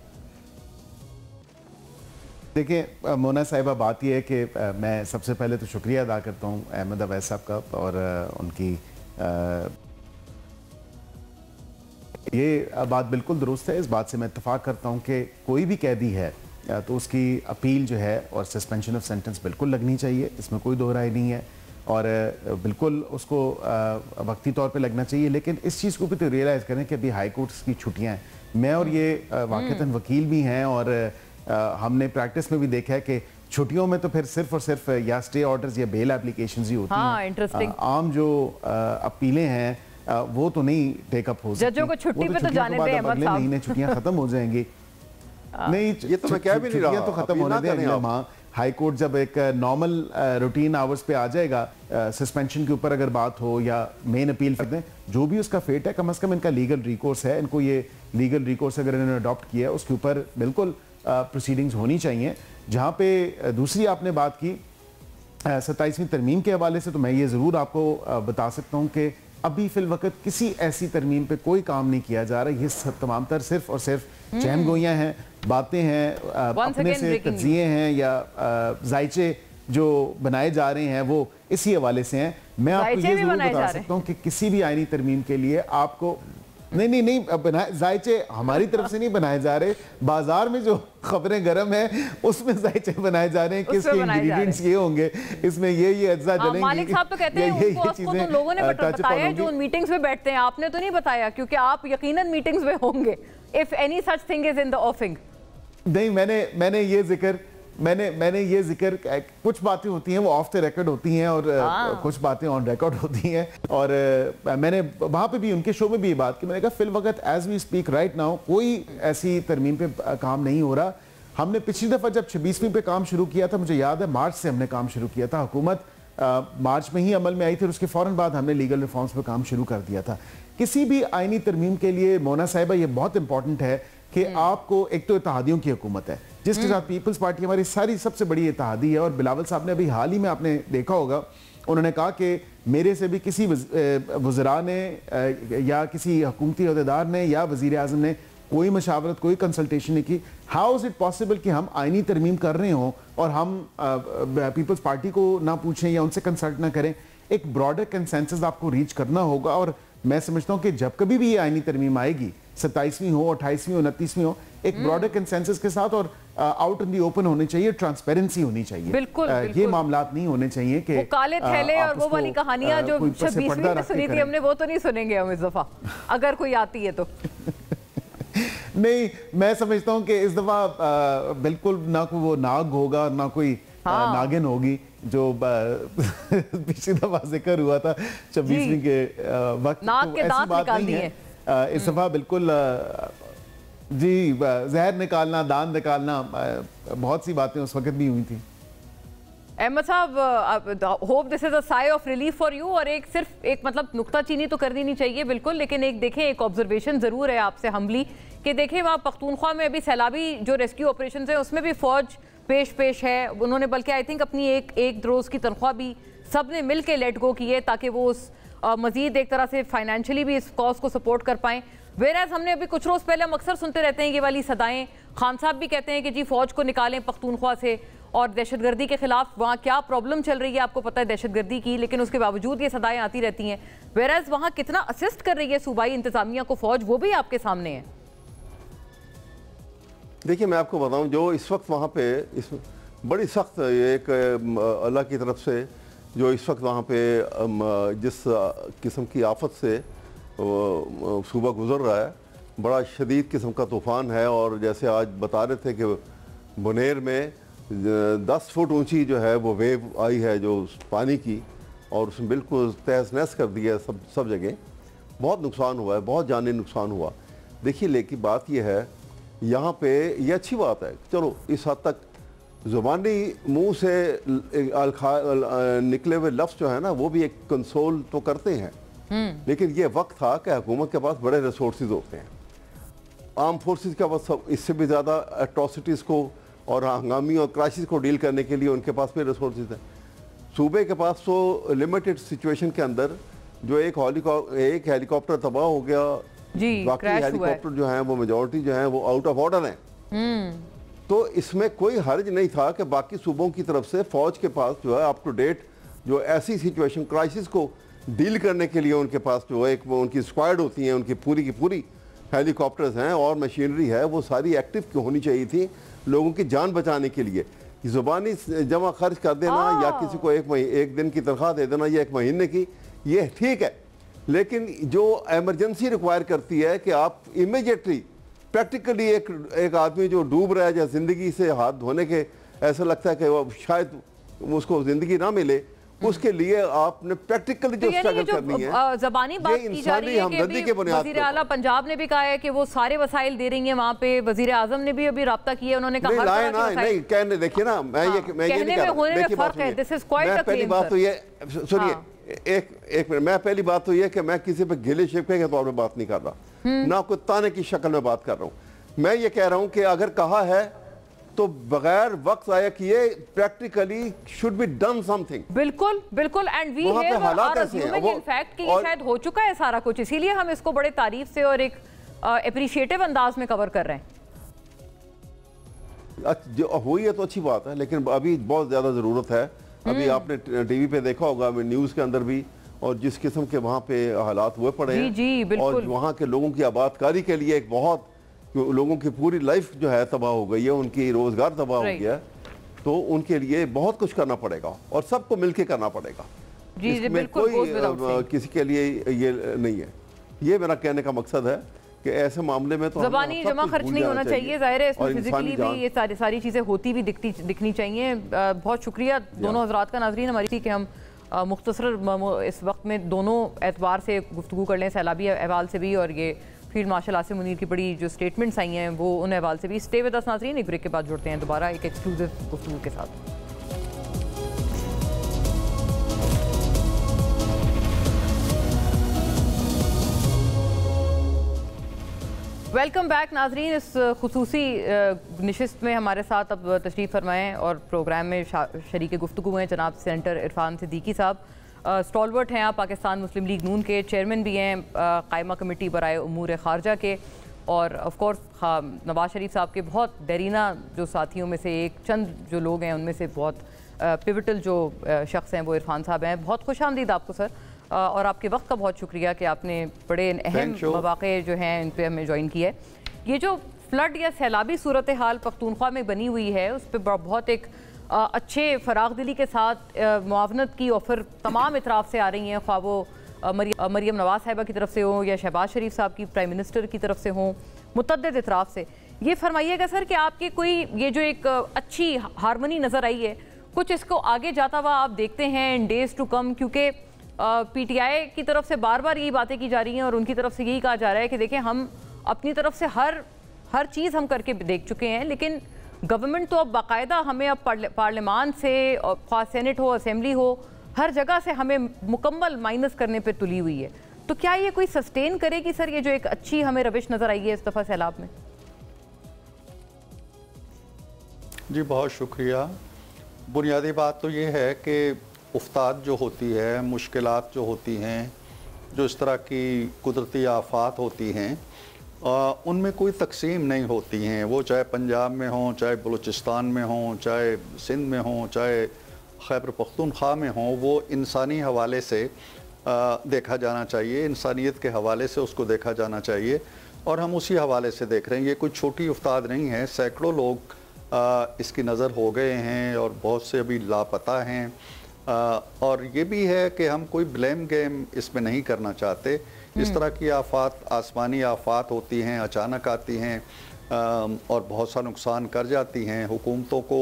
देखिए मोना साहिबा, बात यह है कि मैं सबसे पहले तो शुक्रिया अदा करता हूँ अहमद अवैस साहब का, और उनकी ये बात बिल्कुल दुरुस्त है। इस बात से मैं इत्तफाक करता हूँ कि कोई भी कैदी है तो उसकी अपील जो है और सस्पेंशन ऑफ सेंटेंस बिल्कुल लगनी चाहिए, इसमें कोई दो राय नहीं है। और बिल्कुल उसको वक्ती तौर पे लगना चाहिए, लेकिन इस चीज़ को भी तो रियलाइज़ करें कि अभी हाई कोर्ट्स की छुट्टियां हैं। मैं और ये वाक़तन वकील भी हैं और हमने प्रैक्टिस में भी देखा है कि छुट्टियों में तो फिर सिर्फ और सिर्फ या स्टे ऑर्डर्स या बेल एप्लीकेशंस ही होती हैं। इंटरेस्टिंग। आम जो अपीलें हैं वो तो नहीं टेकअप हो सकती। जजों को छुट्टी पे तो जाने दें अहमद साहब। अगले महीने छुट्टियां खत्म हो जाएंगी। नहीं, ये तो मैं कह भी नहीं रहा, तो खत्म होने दें। हाई कोर्ट जब एक नॉर्मल रूटीन आवर्स पे आ जाएगा, सस्पेंशन के ऊपर अगर बात हो या मेन अपील कर दें, जो भी उसका फेट है, कम से कम इनका लीगल रिकोर्स है, इनको ये लीगल रिकोर्स अगर इन्होंने अडॉप्ट किया है उसके ऊपर बिल्कुल प्रोसीडिंग्स होनी चाहिए। जहाँ पे दूसरी आपने बात की 27वीं तरमीम के हवाले से, तो मैं ये ज़रूर आपको बता सकता हूँ कि अभी फिल वक्त किसी ऐसी तरमीम पे कोई काम नहीं किया जा रहा। ये तमाम तर सिर्फ और सिर्फ चहमगोइयाँ हैं, बातें हैं, अपने से तज्जिए हैं या जायचे जो बनाए जा रहे हैं वो इसी हवाले से हैं। मैं आपको ये जरूर बता सकता हूँ कि किसी भी आईनी तरमीम के लिए आपको नहीं बनाए जायचे हमारी तरफ से नहीं बनाए जा रहे। बाजार में जो खबरें गर्म है उसमें जायचे बनाए जा रहे हैं, किसके इंग्रेडिएंट्स ये होंगे, इसमें ये अज्जा जलेंगे। मालिक साहब तो कहते हैं उनको तो लोगों ने बताया जो उन मीटिंग्स में बैठते हैं, आपने तो नहीं बताया क्योंकि आप यकीनन मीटिंग्स में होंगे। If any such thing is in the offing. नहीं, मैंने ये जिक्र कुछ बातें होती हैं वो ऑफ द रिकॉर्ड होती हैं और कुछ बातें ऑन रिकॉर्ड होती हैं, और मैंने वहाँ पे भी उनके शो में भी ये बात की। मैंने कहा फिल वक्त as we speak right now कोई ऐसी तरमीम पे काम नहीं हो रहा। हमने पिछली दफ़ा जब 26वीं पे काम शुरू किया था, मुझे याद है मार्च से हमने काम शुरू किया था, हुकूमत मार्च में ही अमल में आई थी और उसके फ़ौरन बाद हमने लीगल रिफॉर्म्स पे काम शुरू कर दिया था। किसी भी आईनी तरमीम के लिए मोना साहिबा ये बहुत इंपॉर्टेंट है कि आपको एक तो इत्तेहादियों की हुकूमत है जिसके साथ पीपल्स पार्टी हमारी सारी सबसे बड़ी इत्तेहादी है, और बिलावल साहब ने अभी हाल ही में आपने देखा होगा उन्होंने कहा कि मेरे से भी किसी वज़रा ने या किसी हुकूमती अहदेदार ने या वज़ीर आज़म ने कोई मशावरत कोई कंसल्टेशन नहीं की। हाउ इज़ इट पॉसिबल कि हम आईनी तरमीम कर रहे हों और हम पीपल्स पार्टी को ना पूछें या उनसे कंसल्ट ना करें। एक ब्रॉडर कंसेंसस आपको रीच करना होगा, और मैं समझता हूँ कि जब कभी भी ये आईनी तरमीम आएगी, 27वीं हो, 28वीं हो, 29वीं हो, एक ब्रॉडर कंसेंसस के साथ और आउट इन दी ओपन होने चाहिए, ट्रांसपेरेंसी होनी चाहिए। बिल्कुल, ये मामलात नहीं होने चाहिए कि काले थैले और वो वाली कहानियां जो 26वीं में सुनी थी हमने, वो तो नहीं सुनेंगे हम इस दफा, अगर कोई आती है तो। नहीं, मैं समझता हूँ कि इस दफा बिल्कुल ना कोई वो नाग होगा ना कोई नागिन होगी जो पिछली दफा जिक्र हुआ था 26वीं के वक्त। नाग के दांत निकाल दिए इस दफा बिल्कुल जी, जहर निकालना, दांत निकालना, बहुत सी बातें उस वक्त भी हुई थी। अहमद साहब, hope this is a sigh of relief for you. और एक सिर्फ एक मतलब नुक्ताचीनी तो कर देनी चाहिए बिल्कुल, लेकिन एक देखें, एक ऑब्जर्वेशन जरूर है आपसे हम्बली कि देखें वहाँ पख्तूनख्वा में अभी सैलाबी जो रेस्क्यू ऑपरेशन है उसमें भी फौज पेश है। उन्होंने बल्कि आई थिंक अपनी एक रोज़ की तनख्वाह भी सब ने मिल के लेट गो की है ताकि वो उस मजीद एक तरह से फाइनेंशियली भी इस कॉज को सपोर्ट कर पाएँ। वेराज हमने अभी कुछ रोज़ पहले हम अक्सर सुनते रहते हैं ये वाली सदाएं। खान साहब भी कहते हैं कि जी फौज को निकालें पख्तूनख्वा से, और दहशतगर्दी के खिलाफ वहाँ क्या प्रॉब्लम चल रही है आपको पता है दहशतगर्दी की, लेकिन उसके बावजूद ये सदाएं आती रहती हैं। वेराज वहाँ कितना असिस्ट कर रही है सूबाई इंतजामिया को फौज, वो भी आपके सामने है। देखिए, मैं आपको बताऊं, जो इस वक्त वहाँ पे इस बड़ी सख्त एक अल्लाह की तरफ से जो इस वक्त वहाँ पे जिस किस्म की आफत से सूबा गुजर रहा है, बड़ा शदीद किस्म का तूफ़ान है। और जैसे आज बता रहे थे कि बुनेर में 10 फुट ऊंची जो है वो वेव आई है जो पानी की, और उसमें बिल्कुल तहस नहस कर दिया है सब जगह। बहुत नुकसान हुआ है, बहुत जानी नुकसान हुआ। देखिए, लेकिन बात यह है यहाँ पे ये अच्छी बात है, चलो इस हद तक ज़ुबानी मुंह से निकले हुए लफ्ज़ जो है ना वो भी एक कंसोल तो करते हैं, लेकिन ये वक्त था कि हुकूमत के पास बड़े रिसोर्सेज होते हैं। आर्म फोर्सेस के पास इससे भी ज़्यादा एट्रोसिटीज़ को और हंगामी और क्राइसिस को डील करने के लिए उनके पास भी रिसोर्सेज हैं। सूबे के पास तो लिमिटेड सिचुएशन के अंदर जो एक हेलीकॉप्टर तबाह हो गया, बाकी हेलीकॉप्टर जो हैं वो मेजॉरिटी जो हैं वो आउट ऑफ ऑर्डर हैं। तो इसमें कोई हर्ज नहीं था कि बाकी सूबों की तरफ से फौज के पास जो है अप टू डेट जो ऐसी सिचुएशन क्राइसिस को डील करने के लिए उनके पास जो एक वो उनकी स्क्वाड होती है, उनकी की पूरी हेलीकॉप्टर्स हैं और मशीनरी है, वो सारी एक्टिव होनी चाहिए थी लोगों की जान बचाने के लिए। ज़ुबानी जमा खर्च कर देना या किसी को एक दिन की तनख्वाह दे देना या एक महीने की, ये ठीक है, लेकिन जो एमरजेंसी रिक्वायर करती है कि आप इमीडिएटली प्रैक्टिकली एक आदमी जो डूब रहा है या ज़िंदगी से हाथ धोने के ऐसा लगता है कि वो शायद उसको ज़िंदगी ना मिले, उसके लिए आपने प्रैक्टिकली जो स्ट्रगल करनी है। ज़बानी बात की जा रही है कि वज़ीर आला पंजाब ने भी कहा है कि वो सारे वसाइल दे रही हैं वहाँ पे, वज़ीर आज़म ने भी अभी राब्ता किया, उन्होंने कहा नहीं कहने, देखिए ना, मैं ये नहीं कह रहा, पहली बात तो ये सुनिए, एक मिनट, मैं पहली बात तो ये कि मैं किसी पे गिले शिकवे के तौर पे बात नहीं कर रहा, ना कोई ताने की शक्ल में बात कर रहा हूँ। मैं ये कह रहा हूँ कि अगर कहा है तो बगैर वक्त आया किए practically should be done something. बिल्कुल बिल्कुल, and we are assuming in fact कि ये शायद हो चुका है सारा कुछ, इसीलिए हम इसको बड़े तारीफ से और एक एप्रिशिएटिव अंदाज में कवर कर रहे हैं। जो हुई है तो अच्छी बात है, लेकिन अभी बहुत ज्यादा जरूरत है। अभी आपने टीवी पे देखा होगा, न्यूज के अंदर भी, और जिस किस्म के वहाँ पे हालात हुए पड़े हैं, जी बिल्कुल, और वहाँ के लोगों की आबादकारी के लिए एक बहुत, लोगों की पूरी लाइफ जो है तबाह हो गई है, उनकी रोजगार तबाह हो गया है, तो उनके लिए बहुत कुछ करना पड़ेगा और सबको मिलकर करना पड़ेगा। इसमें कोई किसी के लिए ये नहीं है। ये मेरा कहने का मकसद है कि ऐसे मामले में तो ज़बानी जमा खर्च नहीं होना चाहिए, जाहिर है इसमें फिजिकली भी ये सारी चीज़ें होती भी दिखनी चाहिए। बहुत शुक्रिया दोनों हजरात का नाज़रीन, हमारी थी कि हम मुख्तसर इस वक्त में दोनों एतबार से गुफ्तगू कर लें, सैलाबी अहवाल से भी और ये फील्ड मार्शल आसिम मुनीर की बड़ी जो स्टेटमेंट्स आई हैं वो उन अहवाल से भी। स्टे विद अस नाज़रीन, एक ब्रेक के बाद जुड़ते हैं दोबारा एक एक्सक्लूसिव गुफ्तगू के साथ। वेलकम बैक नाजरीन। इस खुसूसी नशिस्त में हमारे साथ अब तशरीफ़ फरमाएँ और प्रोग्राम में शरीक गुफ्तगू हैं जनाब सेनेटर इरफान सिद्दीकी साहब। स्टॉलवर्ट हैं आप पाकिस्तान मुस्लिम लीग नून के, चेयरमैन भी हैं कायमा कमेटी बराए उमूर खारजा के, और ऑफ कोर्स नवाज शरीफ साहब के बहुत देरीना जो साथियों में से एक चंद जो लोग हैं उनमें से बहुत पिवटल जो शख्स हैं वो इरफान साहब हैं। बहुत खुश आमदीद आपको सर, और आपके वक्त का बहुत शुक्रिया कि आपने बड़े अहम मौक़े जो हैं इन पर हमें ज्वाइन किया है। ये जो फ्लड या सैलाबी सूरत हाल पख्तूनख्वा में बनी हुई है उस पर बहुत एक अच्छे फराग दिली के साथ मुआवनत की ऑफ़र तमाम इतराफ़ से आ रही हैं, ख्वाह वो मरियम नवाज़ साहिबा की तरफ से हो या शहबाज शरीफ साहब की प्राइम मिनिस्टर की तरफ से हों, मुतअद्दिद इतराफ़ से। ये फरमाइएगा सर कि आपकी कोई ये जो एक अच्छी हारमनी नज़र आई है, कुछ इसको आगे जाता हुआ आप देखते हैं इन डेज़ टू कम, क्योंकि PTI की तरफ से बार बार यही बातें की जा रही हैं और उनकी तरफ से यही कहा जा रहा है कि देखें हम अपनी तरफ से हर चीज़ हम करके देख चुके हैं, लेकिन गवर्नमेंट तो अब बाकायदा हमें अब पार्लियामान से, ख्वाह सेनेट हो, असेंबली हो, हर जगह से हमें मुकम्मल माइनस करने पे तुली हुई है। तो क्या ये कोई सस्टेन करेगी सर, ये जो एक अच्छी हमें रविश नज़र आई है इस दफ़ा सैलाब में? जी बहुत शुक्रिया। बुनियादी बात तो ये है कि उफ्ताद जो होती है, मुश्किलात जो होती हैं, जो इस तरह की कुदरती आफात होती हैं, उनमें कोई तकसीम नहीं होती हैं। वो चाहे पंजाब में हों, चाहे बलूचिस्तान में हों, चाहे सिंध में हों, चाहे खैबर पख्तूनख्वा में हों, वो इंसानी हवाले से देखा जाना चाहिए, इंसानियत के हवाले से उसको देखा जाना चाहिए, और हम उसी हवाले से देख रहे हैं। ये कोई छोटी उफ्ताद नहीं है, सैकड़ों लोग इसकी नज़र हो गए हैं और बहुत से अभी लापता हैं। और ये भी है कि हम कोई ब्लेम गेम इसमें नहीं करना चाहते। इस तरह की आफात, आसमानी आफात होती हैं, अचानक आती हैं और बहुत सा नुकसान कर जाती हैं। हुकूमतों को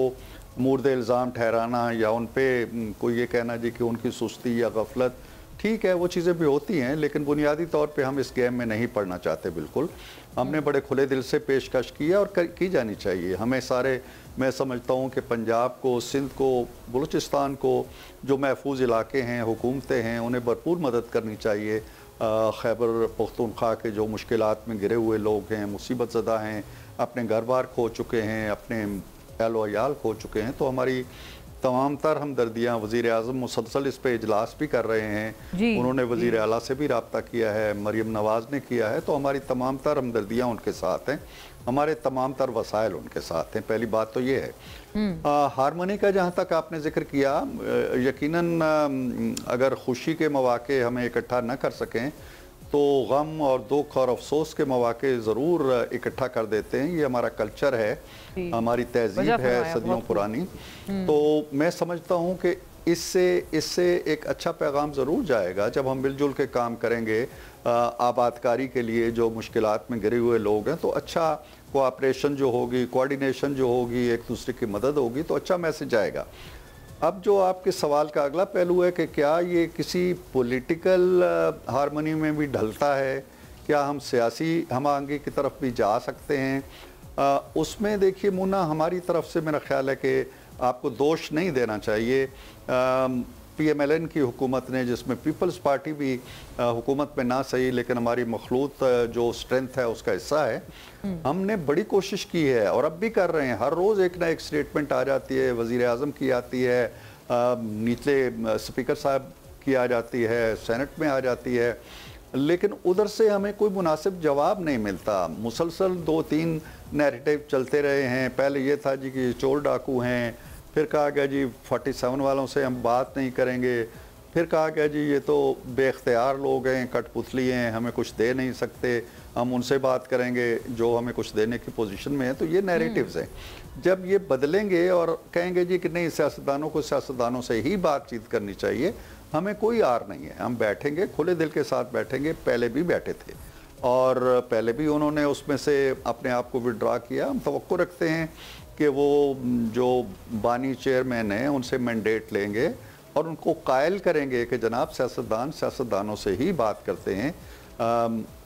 मुर्द इल्ज़ाम ठहराना या उन पर कोई ये कहना जी कि उनकी सुस्ती या गफलत, ठीक है वो चीज़ें भी होती हैं, लेकिन बुनियादी तौर पे हम इस गेम में नहीं पड़ना चाहते। बिल्कुल हमने बड़े खुले दिल से पेशकश की है और की जानी चाहिए। हमें सारे, मैं समझता हूँ कि पंजाब को, सिंध को, बलूचिस्तान को, जो महफूज इलाके हैं, हुकूमतें हैं, उन्हें भरपूर मदद करनी चाहिए। खैबर पख्तूनख्वा के जो मुश्किलात में गिरे हुए लोग हैं, मुसीबत ज़दा हैं, अपने घर बार खो चुके हैं, अपने अहल व अयाल खो चुके हैं, तो हमारी तमाम तर हमदर्दियाँ। वज़ीर आज़म मुसलसल इस पर इजलास भी कर रहे हैं, उन्होंने वज़ीर आला से भी रब्ता किया है, मरियम नवाज़ ने किया है, तो हमारी तमाम तर हमदर्दियाँ उनके साथ हैं, हमारे तमाम तर वसाइल उनके साथ हैं। पहली बात तो ये है। हारमोनी का जहाँ तक आपने जिक्र किया, यकीनन अगर खुशी के मौके हमें इकट्ठा न कर सकें तो गम और दुख और अफसोस के मौके ज़रूर इकट्ठा कर देते हैं। ये हमारा कल्चर है, हमारी तहजीब है सदियों पुरानी। तो मैं समझता हूँ कि इससे एक अच्छा पैगाम ज़रूर जाएगा जब हम मिलजुल के काम करेंगे आबादकारी के लिए। जो मुश्किलात में गिरे हुए लोग हैं, तो अच्छा कोऑपरेशन जो होगी, कोऑर्डिनेशन जो होगी, एक दूसरे की मदद होगी, तो अच्छा मैसेज आएगा। अब जो आपके सवाल का अगला पहलू है कि क्या ये किसी पॉलिटिकल हार्मनी में भी ढलता है, क्या हम सियासी हम आगे की तरफ भी जा सकते हैं? उसमें देखिए मुन्ना, हमारी तरफ से मेरा ख्याल है कि आपको दोष नहीं देना चाहिए। PMLN की हुकूमत ने, जिसमें पीपल्स पार्टी भी हुकूमत में ना सही लेकिन हमारी मखलूत जो स्ट्रेंथ है उसका हिस्सा है, हमने बड़ी कोशिश की है और अब भी कर रहे हैं। हर रोज़ एक ना एक स्टेटमेंट आ जाती है, वज़ीर आज़म की आती है, निचले स्पीकर साहब की आ जाती है, सेनेट में आ जाती है, लेकिन उधर से हमें कोई मुनासिब जवाब नहीं मिलता। मुसलसल 2-3 नैरेटिव चलते रहे हैं। पहले ये था जी कि चोर डाकू हैं, फिर कहा गया जी 47 वालों से हम बात नहीं करेंगे, फिर कहा गया जी ये तो बेख्तियार लोग हैं, कठपुतली हैं, हमें कुछ दे नहीं सकते, हम उनसे बात करेंगे जो हमें कुछ देने की पोजीशन में है। तो ये नैरेटिव्स हैं। जब ये बदलेंगे और कहेंगे जी कि नहीं, सियासतदानों को सियासतदानों से ही बातचीत करनी चाहिए, हमें कोई आर नहीं है, हम बैठेंगे, खुले दिल के साथ बैठेंगे। पहले भी बैठे थे और पहले भी उन्होंने उसमें से अपने आप को विड्रा किया। हम तवक्को रखते हैं कि वो जो बानी चेयरमैन हैं उनसे मैंडेट लेंगे और उनको कायल करेंगे कि जनाब सियासतदानों से ही बात करते हैं।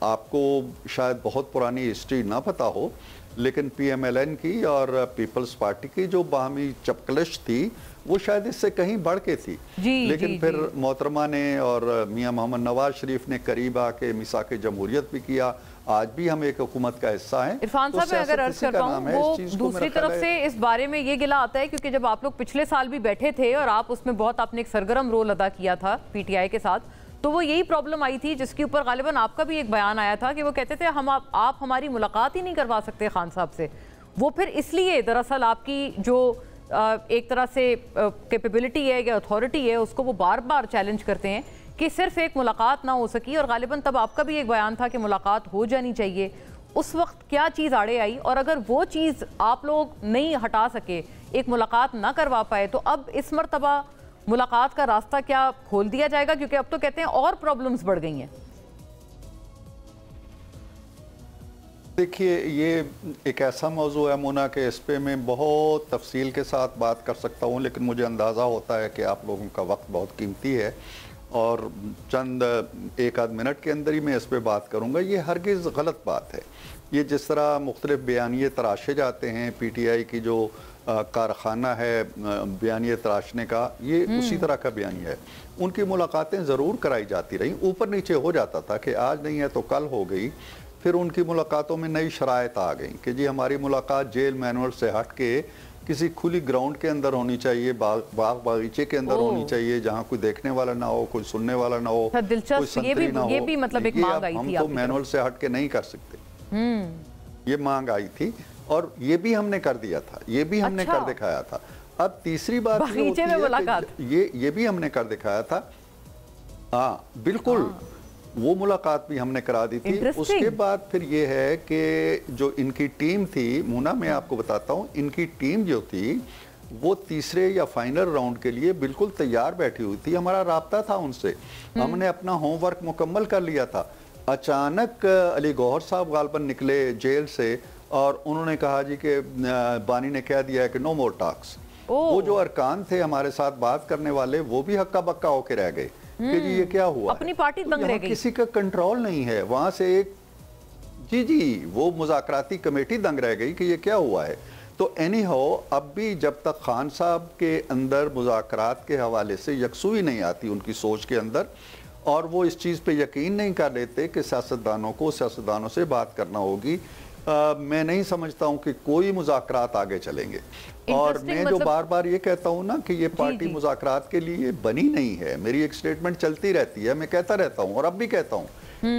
आपको शायद बहुत पुरानी हिस्ट्री ना पता हो, लेकिन PMLN की और पीपल्स पार्टी की जो बाहमी चपकलिश थी वो शायद इससे कहीं बढ़ के थी। लेकिन फिर मोहतरमा ने और मियां मोहम्मद नवाज शरीफ ने करीब आके मिसाक जमहूरियत भी किया। आज भी हम एक हुकूमत का हिस्सा हैं। इरफान साहब, मैं अगर अर्ज करता हूँ, वो दूसरी तरफ से इस बारे में ये गिला आता है क्योंकि जब आप लोग पिछले साल भी बैठे थे और आप उसमें बहुत आपने एक सरगर्म रोल अदा किया था PTI के साथ, तो वो यही प्रॉब्लम आई थी जिसके ऊपर गालिबन आपका भी एक बयान आया था कि वो कहते थे आप हमारी मुलाकात ही नहीं करवा सकते खान साहब से। वो फिर इसलिए दरअसल आपकी जो एक तरह से कैपेबिलिटी है या अथॉरिटी है उसको वो बार बार चैलेंज करते हैं कि सिर्फ एक मुलाकात ना हो सकी। और गालिबन तब आपका भी एक बयान था कि मुलाकात हो जानी चाहिए। उस वक्त क्या चीज़ आड़े आई और अगर वो चीज़ आप लोग नहीं हटा सके, एक मुलाकात ना करवा पाए, तो अब इस मरतबा मुलाकात का रास्ता क्या खोल दिया जाएगा? क्योंकि अब तो कहते हैं और प्रॉब्लम्स बढ़ गई हैं। देखिए, ये एक ऐसा मौजू है मुना के इस पे मैं बहुत तफसील के साथ बात कर सकता हूँ, लेकिन मुझे अंदाज़ा होता है कि आप लोगों का वक्त बहुत कीमती है और चंद 1-आध मिनट के अंदर ही मैं इस पे बात करूँगा। ये हरगिज़ गलत बात है। ये जिस तरह मुख्तलिफ बयानिए तराशे जाते हैं, PTI की जो कारखाना है बयानिए तराशने का, ये उसी तरह का बयानिया है। उनकी मुलाकातें ज़रूर कराई जाती रहीं, ऊपर नीचे हो जाता था कि आज नहीं है तो कल हो गई। फिर उनकी मुलाकातों में नई शराइत आ गई कि जी हमारी मुलाकात जेल मैनुअल से हट के किसी खुली ग्राउंड के अंदर होनी चाहिए, बाग बागीचे के अंदर होनी चाहिए, जहाँ कोई देखने वाला ना हो, कोई सुनने वाला ना हो, कोई संतरी ना हो। ये भी मतलब एक मांग आई थी। हम तो मैनुअल से हट के नहीं कर सकते, ये मांग आई थी और ये भी हमने कर दिया था, ये भी हमने कर दिखाया था। अब तीसरी बात ये भी हमने कर दिखाया था। हाँ बिल्कुल, वो मुलाकात भी हमने करा दी थी। उसके बाद फिर ये है कि जो इनकी टीम थी मुना, मैं आपको बताता हूँ, इनकी टीम जो थी वो तीसरे या फाइनल राउंड के लिए बिल्कुल तैयार बैठी हुई थी। हमारा राब्ता था उनसे, हमने अपना होमवर्क मुकम्मल कर लिया था। अचानक अली गौहर साहब गालबन निकले जेल से और उन्होंने कहा जी कि बानी ने कह दिया है कि नो मोर टॉक्स। वो जो अरकान थे हमारे साथ बात करने वाले, वो भी हक्का बक्का होके रह गए कि जी ये क्या हुआ, अपनी पार्टी दंग रह गई, किसी का कंट्रोल नहीं है। वहां से एक जी वो मुज़ाकराती कमेटी दंग रह गई कि ये क्या हुआ है। तो एनी हो, अब भी जब तक खान साहब के अंदर मुज़ाकरात के हवाले से यकसुई नहीं आती उनकी सोच के अंदर, और वो इस चीज़ पे यकीन नहीं कर लेते कि सियासतदानों को सियासतदानों से बात करना होगी, मैं नहीं समझता हूँ कि कोई मुज़ाकरात आगे चलेंगे। और मैं जो बार बार ये कहता हूँ ना कि ये पार्टी मुज़ाकरात के लिए बनी नहीं है, मेरी एक स्टेटमेंट चलती रहती है, मैं कहता रहता हूँ और अब भी कहता हूँ,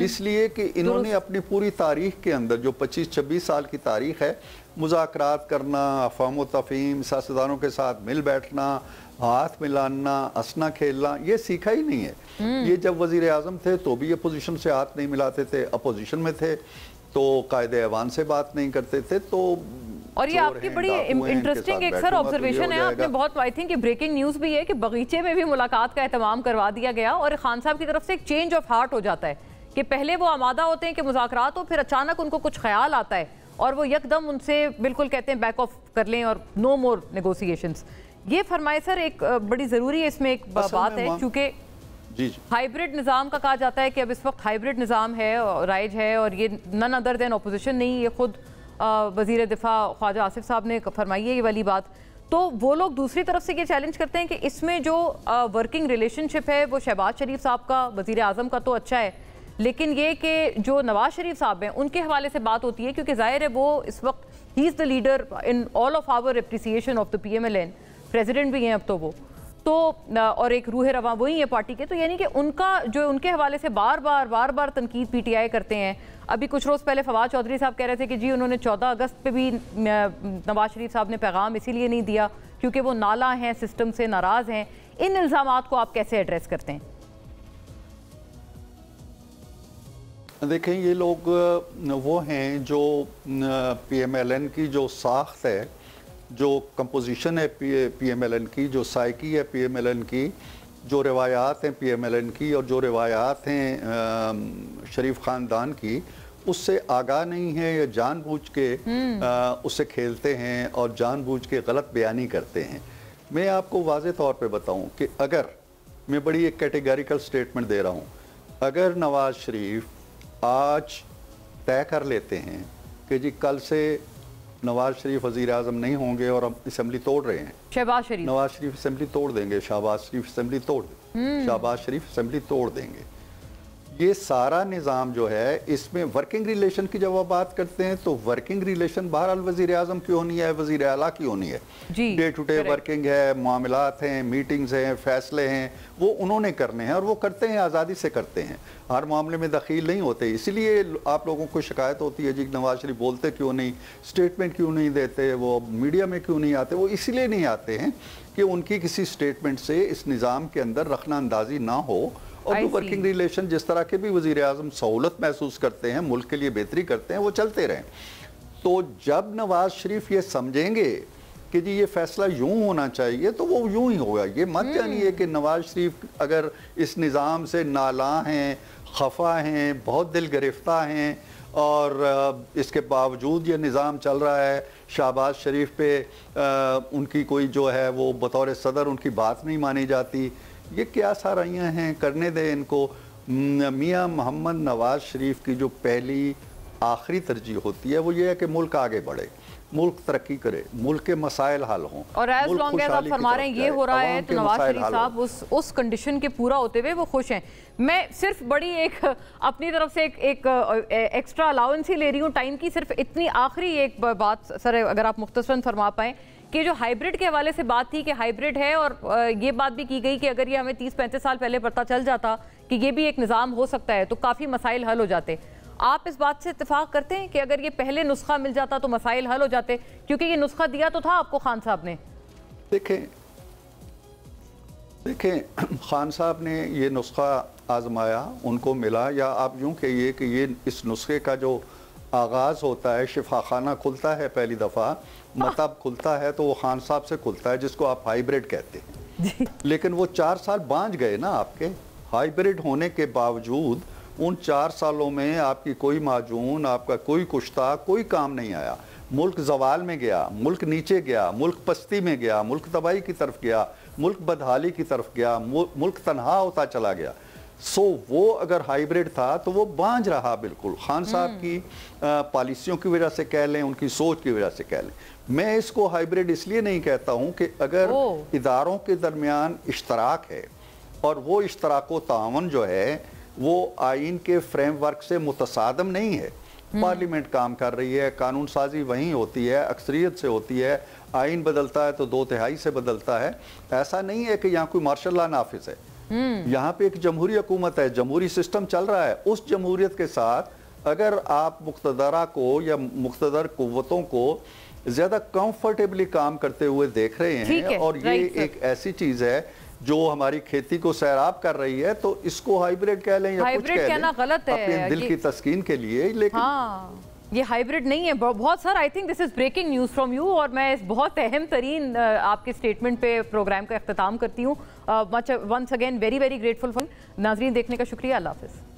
इसलिए कि इन्होंने अपनी पूरी तारीख के अंदर जो 25-26 साल की तारीख है, मुज़ाकरात करना, अफ़ाम व तफ़हीम, सियासतदानों के साथ मिल बैठना, हाथ मिलाना, हंसना खेलना ये सीखा ही नहीं है। ये जब वजीर आजम थे तो भी अपोजिशन से हाथ नहीं मिलाते थे, अपोजिशन में थे तो कायदे ऐवान से बात नहीं करते थे। तो और ये आपकी बड़ी इंटरेस्टिंग एक सर ऑब्जर्वेशन है, आपने बहुत, आई थिंक ब्रेकिंग न्यूज भी है कि बगीचे में भी मुलाकात का एहतमाम करवा दिया गया और खान साहब की तरफ से एक चेंज ऑफ हार्ट हो जाता है कि पहले वो आमादा होते हैं कि मुज़ाकरात हो, फिर अचानक उनको कुछ ख्याल आता है और वो यकदम उनसे बिल्कुल कहते हैं बैक ऑफ कर लें और नो मोर नेगोशिएशंस। ये फरमाए सर एक बड़ी ज़रूरी है इसमें एक बात है, क्योंकि हाइब्रिड निज़ाम का कहा जाता है कि अब इस वक्त हाइब्रिड निज़ाम है, राइज है, और ये नन अदर देन अपोजिशन नहीं, ये खुद वज़ीर दिफा ख्वाजा आसिफ साहब ने फरमाई है ये वाली बात। तो वो लोग दूसरी तरफ से ये चैलेंज करते हैं कि इसमें जो वर्किंग रिलेशनशिप है वो शहबाज शरीफ साहब का वज़ीर आज़म का तो अच्छा है, लेकिन ये कि जो नवाज शरीफ साहब हैं उनके हवाले से बात होती है, क्योंकि जाहिर है वो इस वक्त ही is the leader in all of our appreciation of the PMLN, president भी हैं अब तो वो, तो और एक रूह रवां वही है पार्टी के, तो यानी कि उनका जो उनके हवाले से बार बार तनकीद PTI करते हैं। अभी कुछ रोज़ पहले फवाद चौधरी साहब कह रहे थे कि जी उन्होंने 14 अगस्त पे भी नवाज शरीफ साहब ने पैगाम इसीलिए नहीं दिया क्योंकि वो नाला हैं, सिस्टम से नाराज़ हैं। इन इल्ज़ामात को आप कैसे एड्रेस करते हैं? देखें, ये लोग वो हैं जो PMLN की जो साख्त है, जो कंपोजिशन है PMLN की, जो साइकी है PMLN की, जो रवायात हैं PMLN की और जो रवायात हैं शरीफ ख़ानदान की, उससे आगाह नहीं है या जानबूझ के उससे खेलते हैं और जानबूझ के गलत बयानी करते हैं। मैं आपको वाज़े तौर पे बताऊं कि अगर मैं बड़ी एक कैटेगरिकल स्टेटमेंट दे रहा हूं, अगर नवाज शरीफ आज तय कर लेते हैं कि जी कल से नवाज शरीफ वज़ीर आज़म नहीं होंगे और हम असम्बली तोड़ रहे हैं, शहबाज शरीफ, नवाज शरीफ असम्बली तोड़ देंगे, शहबाज शरीफ असम्बली तोड़ देंगे, शहबाज शरीफ असम्बली तोड़ देंगे, ये सारा निज़ाम जो है इसमें वर्किंग रिलेशन की जब आप बात करते हैं तो वर्किंग रिलेशन बहरहाल वज़ीर आज़म की होनी है, वज़ीर आला की होनी है, डे टू डे वर्किंग है, मामलात हैं, मीटिंग्स हैं, फैसले हैं, वो उन्होंने करने हैं और वो करते हैं, आज़ादी से करते हैं, हर मामले में दखील नहीं होते। इसीलिए आप लोगों को शिकायत होती है जी नवाज शरीफ बोलते क्यों नहीं, स्टेटमेंट क्यों नहीं देते, वो मीडिया में क्यों नहीं आते। वो इसीलिए नहीं आते हैं कि उनकी किसी स्टेटमेंट से इस निज़ाम के अंदर रखना अंदाजी ना हो और जो वर्किंग रिलेशन जिस तरह के भी वज़ीर आज़म सहूलत महसूस करते हैं, मुल्क के लिए बेहतरी करते हैं, वो चलते रहें। तो जब नवाज शरीफ ये समझेंगे कि जी ये फैसला यूं होना चाहिए तो वो यूं ही होगा। ये मत जानिए कि नवाज शरीफ अगर इस निज़ाम से नाला हैं, खफा हैं, बहुत दिल गिरफ्ता हैं और इसके बावजूद ये निज़ाम चल रहा है, शहबाज शरीफ पे उनकी कोई जो है वो बतौर सदर उनकी बात नहीं मानी जाती, ये क्या साराइयाँ हैं, करने दें इनको। मियाँ मोहम्मद नवाज शरीफ की जो पहली आखिरी तरजीह होती है वो ये है कि मुल्क आगे बढ़े, मुल्क तरक्की करे, मुल्क के मसाइल हल हों, और एज लॉन्ग एज आप फरमा रहे हैं ये हो रहा है तो नवाज शरीफ साहब उस कंडीशन के पूरा होते हुए वो खुश हैं। मैं सिर्फ बड़ी एक अपनी तरफ से एक एक्स्ट्रा अलाउंस ही ले रही हूँ टाइम की, सिर्फ इतनी आखिरी एक बात सर अगर आप मुख्तसरन फरमा पाएँ कि जो हाइब्रिड के हवाले से बात थी कि हाइब्रिड है, और ये बात भी की गई कि अगर ये हमें 30-35 साल पहले पता चल जाता कि ये भी एक निज़ाम हो सकता है तो काफ़ी मसाइल हल हो जाते। आप इस बात से इत्तेफाक करते हैं कि अगर ये पहले नुस्खा मिल जाता तो मसाइल हल हो जाते, क्योंकि ये नुस्खा दिया तो था आपको खान साहब ने? देखें खान साहब ने ये नुस्खा आजमाया, उनको मिला, या आप यूँ कहिए कि ये इस नुस्खे का जो आगाज़ होता है, शिफाखाना खुलता है पहली दफ़ा, मतब खुलता है तो वो खान साहब से खुलता है जिसको आप हाइब्रिड कहते हैं। लेकिन वो 4 साल बांझ गए ना आपके, हाइब्रिड होने के बावजूद उन 4 सालों में आपकी कोई माजून, आपका कोई कुश्ता, कोई काम नहीं आया। मुल्क जवाल में गया, मुल्क नीचे गया, मुल्क पस्ती में गया, मुल्क तबाही की तरफ गया, मुल्क बदहाली की तरफ गया, मुल्क तनहा होता चला गया। सो वो अगर हाइब्रिड था तो वो बांझ रहा बिल्कुल, खान साहब की पॉलिसियों की वजह से कह लें, उनकी सोच की वजह से कह लें। मैं इसको हाइब्रिड इसलिए नहीं कहता हूँ कि अगर इदारों के दरमियान इश्तराक है और वो इश्तराक व तावन जो है वो आइन के फ्रेमवर्क से मुतसादम नहीं है, पार्लियामेंट काम कर रही है, कानून साजी वहीं होती है, अक्सरियत से होती है, आइन बदलता है तो 2/3 से बदलता है, ऐसा नहीं है कि यहाँ कोई मार्शल लॉ नाफिज है। यहाँ पे एक जमहूरी हुकूमत है, जमहूरी सिस्टम चल रहा है। उस जमहूरियत के साथ अगर आप मुक्तदरा को या मुक्तदर कुव्वतों को ज़्यादा कंफर्टेबली काम करते हुए देख रहे हैं, और ये एक ऐसी चीज़ है जो हमारी खेती को सैराब कर रही है, तो इसको हाइब्रिड कह लें या कुछ कह लें, गलत है अपने दिल की तस्कीन के लिए, लेकिन हाँ, ये हाइब्रिड नहीं है। बहुत sir, I think this is breaking news from you, और मैं इस बहुत अहम तरीन आपके स्टेटमेंट पे प्रोग्राम का अख्ताम करती हूँ। Once again very very grateful for. नाजरीन देखने का शुक्रिया, अल्लाह हाफिज़।